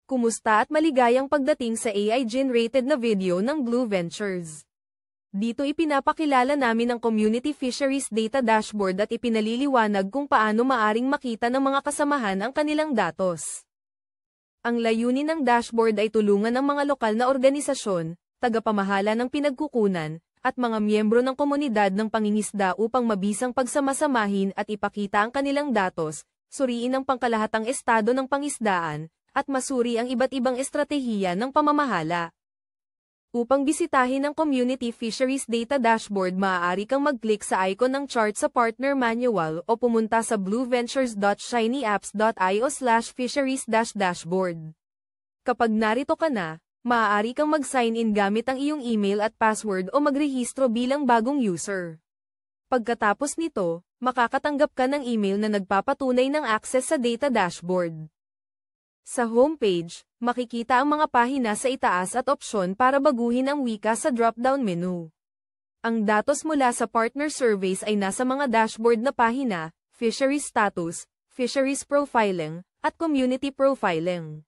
Kumusta at maligayang pagdating sa AI-generated na video ng Blue Ventures. Dito ipinapakilala namin ang Community Fisheries Data Dashboard at ipinaliliwanag kung paano maaring makita ng mga kasamahan ang kanilang datos. Ang layunin ng dashboard ay tulungan ng mga lokal na organisasyon, tagapamahala ng pinagkukunan, at mga miyembro ng komunidad ng pangingisda upang mabisang pagsamasamahin at ipakita ang kanilang datos, suriin ang pangkalahatang estado ng pangisdaan, at masuri ang iba't ibang estratehiya ng pamamahala. Upang bisitahin ang Community Fisheries Data Dashboard, maaari kang mag-click sa icon ng chart sa Partner Manual o pumunta sa blueventures.shinyapps.io/fisheries-dashboard. Kapag narito ka na, maaari kang mag-sign in gamit ang iyong email at password o magrehistro bilang bagong user. Pagkatapos nito, makakatanggap ka ng email na nagpapatunay ng access sa data dashboard. Sa homepage, makikita ang mga pahina sa itaas at opsyon para baguhin ang wika sa drop-down menu. Ang datos mula sa partner surveys ay nasa mga dashboard na pahina, Fisheries Status, Fisheries Profiling, at Community Profiling.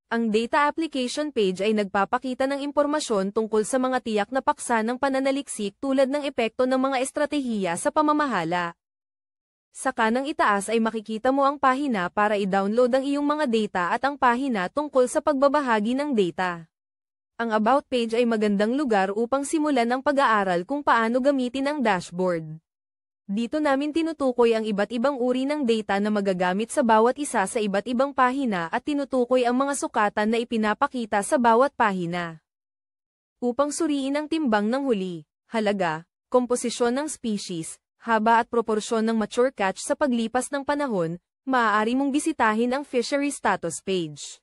Ang data application page ay nagpapakita ng impormasyon tungkol sa mga tiyak na paksa ng pananaliksik tulad ng epekto ng mga estratehiya sa pamamahala. Sa kanang itaas ay makikita mo ang pahina para i-download ang iyong mga data at ang pahina tungkol sa pagbabahagi ng data. Ang About page ay magandang lugar upang simulan ang pag-aaral kung paano gamitin ang dashboard. Dito namin tinutukoy ang iba't ibang uri ng data na magagamit sa bawat isa sa iba't ibang pahina at tinutukoy ang mga sukatan na ipinapakita sa bawat pahina. Upang suriin ang timbang ng huli, halaga, komposisyon ng species, haba at proporsyon ng mature catch sa paglipas ng panahon, maaari mong bisitahin ang Fishery Status page.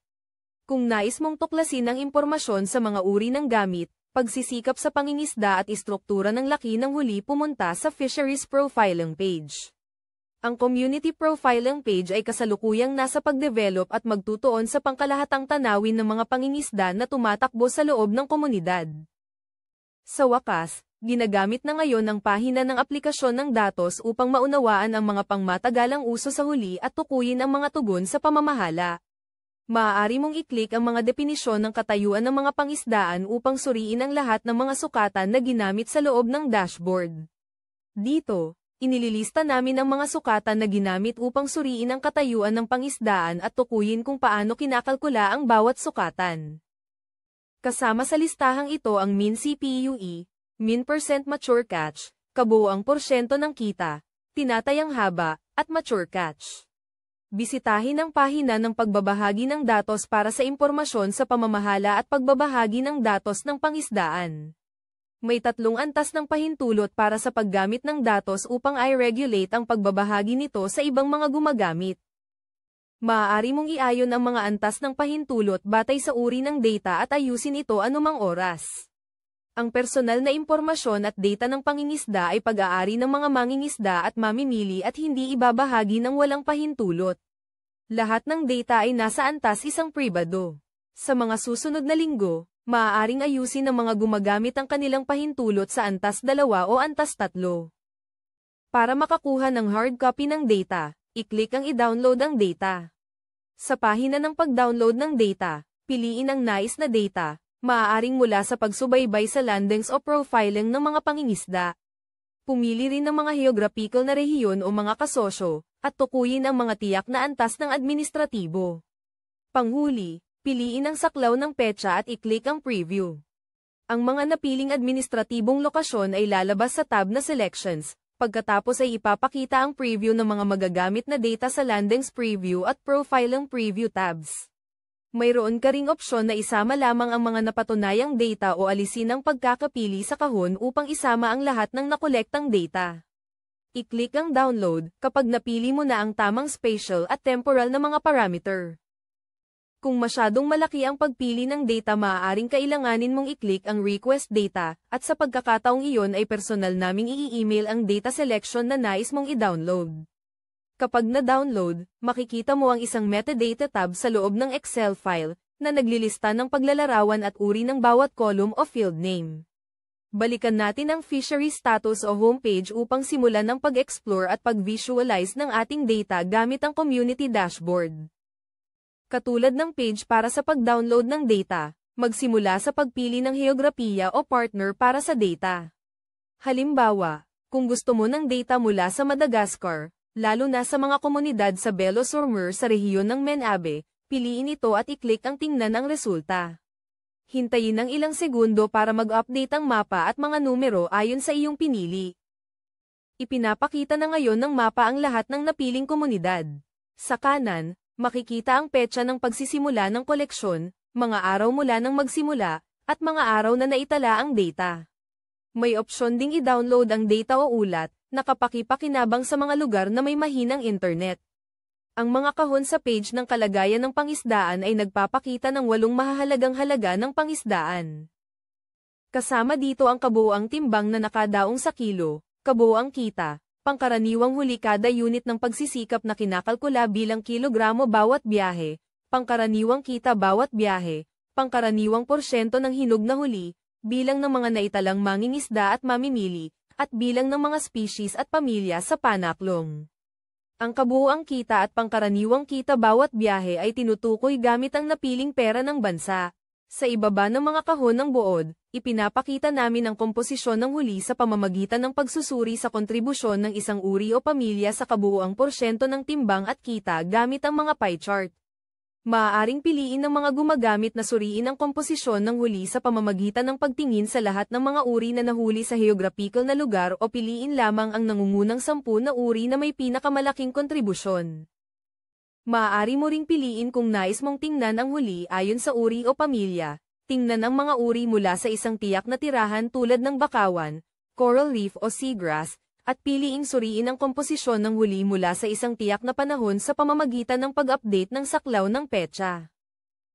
Kung nais mong tuklasin ang impormasyon sa mga uri ng gamit, pagsisikap sa pangingisda at istruktura ng laki ng huli, pumunta sa Fisheries Profiling page. Ang Community Profiling page ay kasalukuyang nasa pagdevelop at magtutuon sa pangkalahatang tanawin ng mga pangingisda na tumatakbo sa loob ng komunidad. Sa wakas, ginagamit na ngayon ang pahina ng aplikasyon ng datos upang maunawaan ang mga pangmatagalang uso sa huli at tukuyin ang mga tugon sa pamamahala. Maaari mong i-click ang mga definisyon ng katayuan ng mga pangisdaan upang suriin ang lahat ng mga sukatan na ginamit sa loob ng dashboard. Dito, inililista namin ang mga sukatan na ginamit upang suriin ang katayuan ng pangisdaan at tukuyin kung paano kinakalkula ang bawat sukatan. Kasama sa listahang ito ang mean CPUE, mean % mature catch, kabuuang porsyento ng kita, tinatayang haba, at mature catch. Bisitahin ang pahina ng pagbabahagi ng datos para sa impormasyon sa pamamahala at pagbabahagi ng datos ng pangisdaan. May 3 antas ng pahintulot para sa paggamit ng datos upang i-regulate ang pagbabahagi nito sa ibang mga gumagamit. Maaari mong iayon ang mga antas ng pahintulot batay sa uri ng data at ayusin ito anumang oras. Ang personal na impormasyon at data ng pangingisda ay pag-aari ng mga mangingisda at mamimili at hindi ibabahagi ng walang pahintulot. Lahat ng data ay nasa antas 1 pribado. Sa mga susunod na linggo, maaaring ayusin ng mga gumagamit ang kanilang pahintulot sa antas 2 o antas 3. Para makakuha ng hard copy ng data, i-click ang i-download ang data. Sa pahina ng pag-download ng data, piliin ang nais na data. Maaaring mula sa pagsubaybay sa landings o profiling ng mga pangingisda. Pumili rin ng mga geographical na rehiyon o mga kasosyo, at tukuyin ang mga tiyak na antas ng administratibo. Panghuli, piliin ang saklaw ng petsa at i-click ang preview. Ang mga napiling administratibong lokasyon ay lalabas sa tab na Selections, pagkatapos ay ipapakita ang preview ng mga magagamit na data sa Landings Preview at Profiling Preview tabs. Mayroon ka ring opsyon na isama lamang ang mga napatunayang data o alisin ang pagkakapili sa kahon upang isama ang lahat ng nakolektang data. I-click ang download kapag napili mo na ang tamang spatial at temporal na mga parameter. Kung masyadong malaki ang pagpili ng data, maaaring kailanganin mong i-click ang request data, at sa pagkakataong iyon ay personal naming i-email ang data selection na nais mong i-download. Kapag na-download, makikita mo ang isang metadata tab sa loob ng Excel file, na naglilista ng paglalarawan at uri ng bawat column o field name. Balikan natin ang Fishery Status o homepage upang simulan ng pag-explore at pag-visualize ng ating data gamit ang Community Dashboard. Katulad ng page para sa pag-download ng data, magsimula sa pagpili ng heograpiya o partner para sa data. Halimbawa, kung gusto mo ng data mula sa Madagascar, lalo na sa mga komunidad sa Belo-sur-Mer sa rehiyon ng Menabe, piliin ito at i-click ang tingnan ang resulta. Hintayin ng ilang segundo para mag-update ang mapa at mga numero ayon sa iyong pinili. Ipinapakita na ngayon ng mapa ang lahat ng napiling komunidad. Sa kanan, makikita ang petsa ng pagsisimula ng koleksyon, mga araw mula nang magsimula, at mga araw na naitala ang data. May opsyon ding i-download ang data o ulat, na kapaki-pakinabang sa mga lugar na may mahinang internet. Ang mga kahon sa page ng kalagayan ng pangisdaan ay nagpapakita ng 8 mahahalagang halaga ng pangisdaan. Kasama dito ang kabuuang timbang na nakadaong sa kilo, kabuuang kita, pangkaraniwang huli kada unit ng pagsisikap na kinakalkula bilang kilogramo bawat biyahe, pangkaraniwang kita bawat biyahe, pangkaraniwang porsyento ng hinog na huli, bilang ng mga naitalang mangingisda at mamimili, at bilang ng mga species at pamilya sa panaklong. Ang kabuuang kita at pangkaraniwang kita bawat biyahe ay tinutukoy gamit ang napiling pera ng bansa. Sa ibaba ng mga kahon ng buod, ipinapakita namin ang komposisyon ng huli sa pamamagitan ng pagsusuri sa kontribusyon ng isang uri o pamilya sa kabuuang porsyento ng timbang at kita gamit ang mga pie chart. Maaaring piliin ng mga gumagamit na suriin ang komposisyon ng huli sa pamamagitan ng pagtingin sa lahat ng mga uri na nahuli sa geographical na lugar o piliin lamang ang nangungunang 10 na uri na may pinakamalaking kontribusyon. Maaari mo ring piliin kung nais mong tingnan ang huli ayon sa uri o pamilya. Tingnan ang mga uri mula sa isang tiyak na tirahan tulad ng bakawan, coral reef o seagrass, at piliing suriin ang komposisyon ng huli mula sa isang tiyak na panahon sa pamamagitan ng pag-update ng saklaw ng petsa.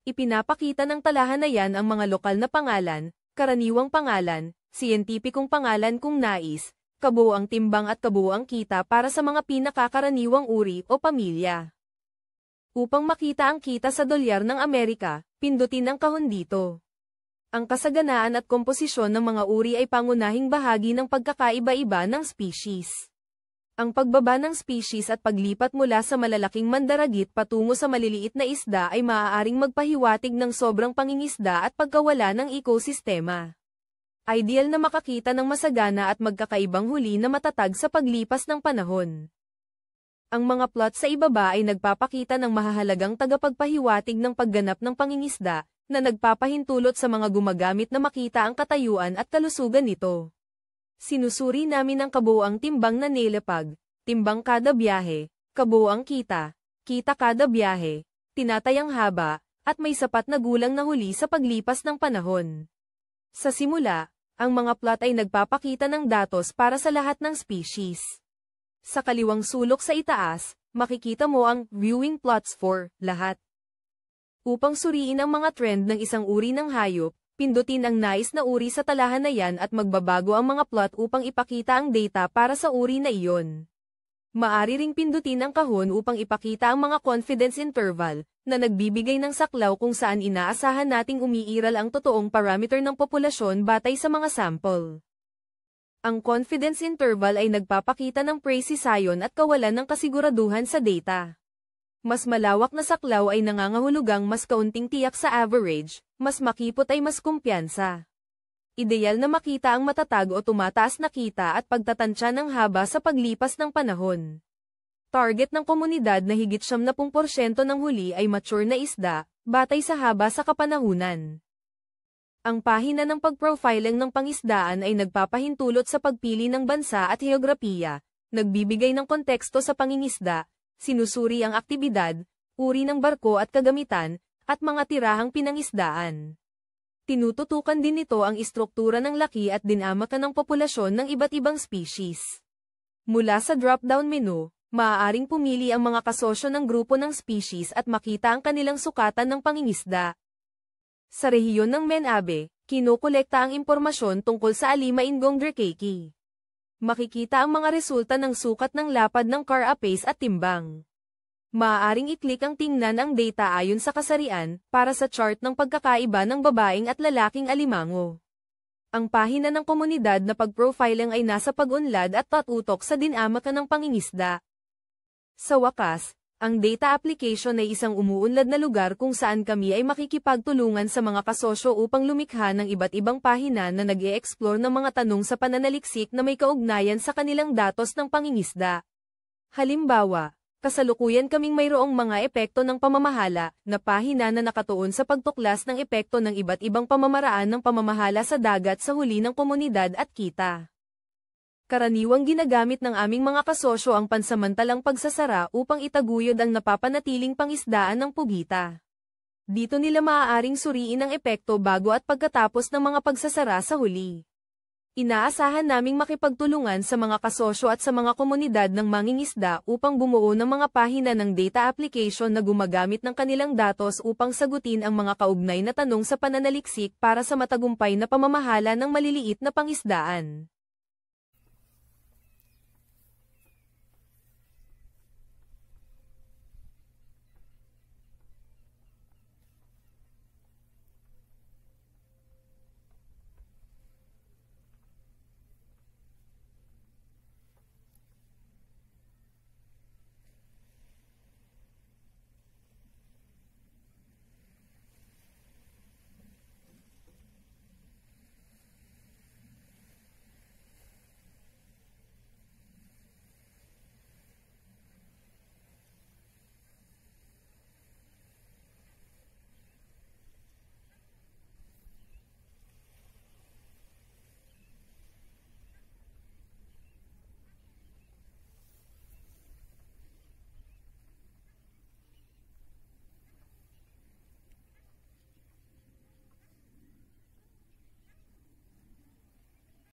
Ipinapakita ng talahanayan ang mga lokal na pangalan, karaniwang pangalan, siyentipikong pangalan kung nais, kabuuang timbang at kabuuang kita para sa mga pinakakaraniwang uri o pamilya. Upang makita ang kita sa dolyar ng Amerika, pindutin ang kahon dito. Ang kasaganaan at komposisyon ng mga uri ay pangunahing bahagi ng pagkakaiba-iba ng species. Ang pagbaba ng species at paglipat mula sa malalaking mandaragit patungo sa maliliit na isda ay maaaring magpahiwatig ng sobrang pangingisda at pagkawala ng ekosistema. Ideal na makakita ng masagana at magkakaibang huli na matatag sa paglipas ng panahon. Ang mga plot sa ibaba ay nagpapakita ng mahahalagang tagapagpahiwatig ng pagganap ng pangingisda, na nagpapahintulot sa mga gumagamit na makita ang katayuan at kalusugan nito. Sinusuri namin ang kabuuang timbang na nilepag, timbang kada biyahe, kabuuang kita, kita kada biyahe, tinatayang haba, at may sapat na gulang na huli sa paglipas ng panahon. Sa simula, ang mga plot ay nagpapakita ng datos para sa lahat ng species. Sa kaliwang sulok sa itaas, makikita mo ang viewing plots for lahat. Upang suriin ang mga trend ng isang uri ng hayop, pindutin ang nais na uri sa talahanayan at magbabago ang mga plot upang ipakita ang data para sa uri na iyon. Maari ring pindutin ang kahon upang ipakita ang mga confidence interval, na nagbibigay ng saklaw kung saan inaasahan nating umiiral ang totoong parameter ng populasyon batay sa mga sample. Ang confidence interval ay nagpapakita ng precision at kawalan ng kasiguraduhan sa data. Mas malawak na saklaw ay nangangahulugang mas kaunting tiyak sa average, mas makipot ay mas kumpiyansa. Ideal na makita ang matatag o tumataas na kita at pagtatansya ng haba sa paglipas ng panahon. Target ng komunidad na higit 70% ng huli ay mature na isda, batay sa haba sa kapanahunan. Ang pahina ng pagprofiling ng pangisdaan ay nagpapahintulot sa pagpili ng bansa at heograpiya, nagbibigay ng konteksto sa pangingisda, sinusuri ang aktibidad, uri ng barko at kagamitan, at mga tirahang pinangisdaan. Tinututukan din nito ang istruktura ng laki at dinamakan ng populasyon ng iba't ibang species. Mula sa drop-down menu, maaaring pumili ang mga kasosyo ng grupo ng species at makita ang kanilang sukatan ng pangingisda. Sa rehiyon ng Menabe, kinukolekta ang impormasyon tungkol sa Alimaingong Drkeki. Makikita ang mga resulta ng sukat ng lapad ng carapace at timbang. Maaaring i-click ang tingnan ang data ayon sa kasarian, para sa chart ng pagkakaiba ng babaeng at lalaking alimango. Ang pahina ng komunidad na pag-profiling ay nasa pag-unlad at patutok sa dinamakan ng pangingisda. Sa wakas, Ang data application ay isang umuunlad na lugar kung saan kami ay makikipagtulungan sa mga kasosyo upang lumikha ng iba't ibang pahina na nag-e-explore ng mga tanong sa pananaliksik na may kaugnayan sa kanilang datos ng pangingisda. Halimbawa, kasalukuyan kaming mayroong mga epekto ng pamamahala na pahina na nakatuon sa pagtuklas ng epekto ng iba't ibang pamamaraan ng pamamahala sa dagat sa huli ng komunidad at kita. Karaniwang ginagamit ng aming mga kasosyo ang pansamantalang pagsasara upang itaguyod ang napapanatiling pangisdaan ng pugita. Dito nila maaaring suriin ang epekto bago at pagkatapos ng mga pagsasara sa huli. Inaasahan naming makipagtulungan sa mga kasosyo at sa mga komunidad ng mangingisda upang bumuo ng mga pahina ng data application na gumagamit ng kanilang datos upang sagutin ang mga kaugnay na tanong sa pananaliksik para sa matagumpay na pamamahala ng maliliit na pangisdaan.